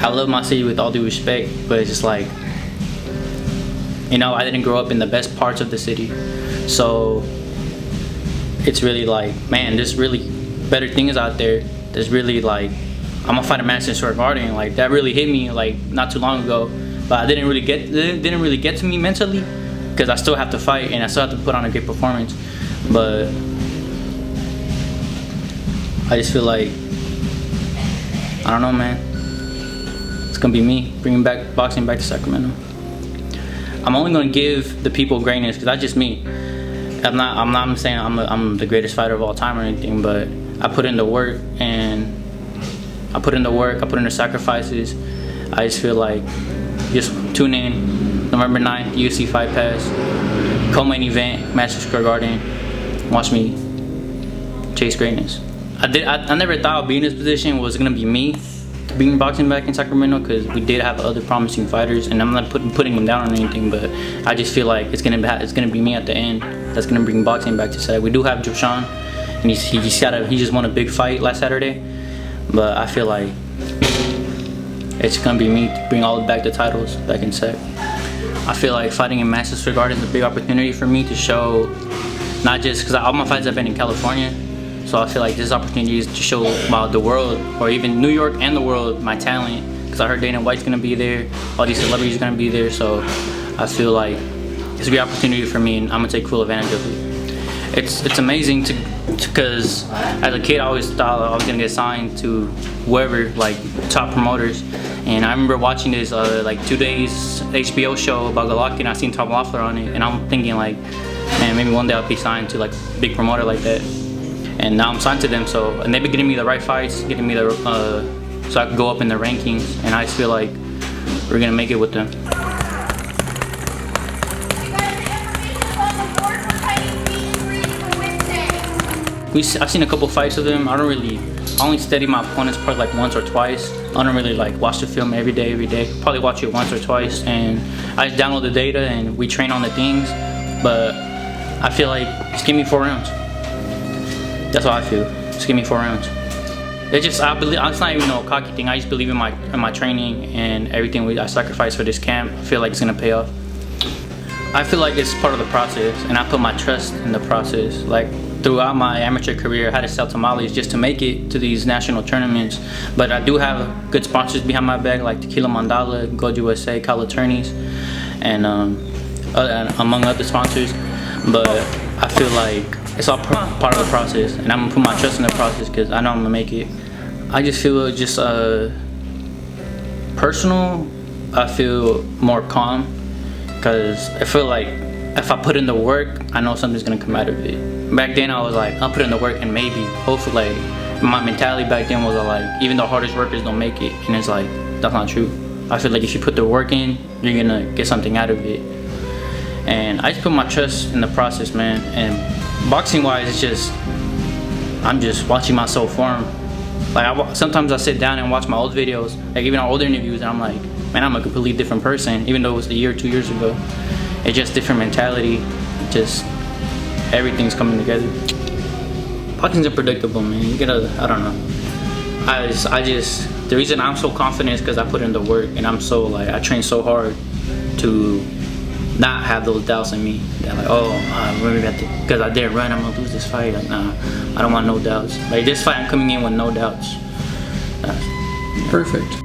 I love my city with all due respect, but it's just like, you know, I didn't grow up in the best parts of the city, so it's really like, man, there's really better things out there. There's really like, I'm gonna fight at Madison Square Garden. Like that really hit me like not too long ago, but it didn't really get to me mentally, because I still have to fight and I still have to put on a great performance. But I just feel like, I don't know, man. It's gonna be me bringing back boxing back to Sacramento. I'm only gonna give the people greatness because that's just me. I'm not saying I'm the greatest fighter of all time or anything, but I put in the work, and I put in the sacrifices. I just feel like, just tune in November 9th, UFC Fight Pass, co-main event, Madison Square Garden. Watch me chase greatness. I never thought I'd be in this position was gonna be me bringing boxing back in Sacramento, because we did have other promising fighters, and I'm not putting them down on anything, but I just feel like it's gonna be me at the end that's gonna bring boxing back to Sac. We do have Joshan, and he just won a big fight last Saturday, but I feel like it's gonna be me to bring all back the titles back in Sac. I feel like fighting in Madison Square Garden is a big opportunity for me to show, not just because all my fights have been in California, so I feel like this opportunity is to show the world, or even New York and the world, my talent, because I heard Dana White's gonna be there, all these celebrities are gonna be there, so I feel like it's a great opportunity for me, and I'm gonna take full advantage of it. It's amazing because as a kid I always thought I was gonna get signed to whoever, like top promoters, and I remember watching this like 2 days HBO show about Golovkin, and I seen Tom Loeffler on it, and I'm thinking like, man, maybe one day I'll be signed to like a big promoter like that. And now I'm signed to them, and they've been getting me the right fights, getting me the so I can go up in the rankings, and I just feel like we're gonna make it with them. I've seen a couple fights of them. I only study my opponent's part like once or twice. I don't really like watch the film every day. Probably watch it once or twice, and I just download the data and we train on the things. But I feel like just give me 4 rounds. That's how I feel. Just give me 4 rounds. It's not even no cocky thing. I just believe in my training and everything I sacrificed for this camp. I feel like it's gonna pay off. I feel like it's part of the process, and I put my trust in the process. Like throughout my amateur career, I had to sell tamales just to make it to these national tournaments. But I do have good sponsors behind my back, like Tequila Mandala, Gold USA, Cal Attorneys, and among other sponsors. But I feel like it's all part of the process, and I'm gonna put my trust in the process because I know I'm gonna make it. I just feel just personal. I feel more calm because I feel like if I put in the work, I know something's gonna come out of it. Back then I was like, I'll put in the work and maybe, hopefully, like, my mentality back then was like, even the hardest workers don't make it, and it's like, that's not true. I feel like if you put the work in, you're gonna get something out of it. And I just put my trust in the process, man. And boxing wise, it's just, I'm just watching myself form. Like sometimes I sit down and watch my old videos, like even our older interviews, and I'm like, man, I'm a completely different person, even though it was a year, 2 years ago. It's just different mentality, just everything's coming together. Boxing's unpredictable, man. You gotta, I don't know. The reason I'm so confident is because I put in the work, and I'm so like, I train so hard to not have those doubts in me. That like, oh, because I didn't run, I'm gonna lose this fight. Like, nah, I don't want no doubts. Like this fight, I'm coming in with no doubts. Perfect.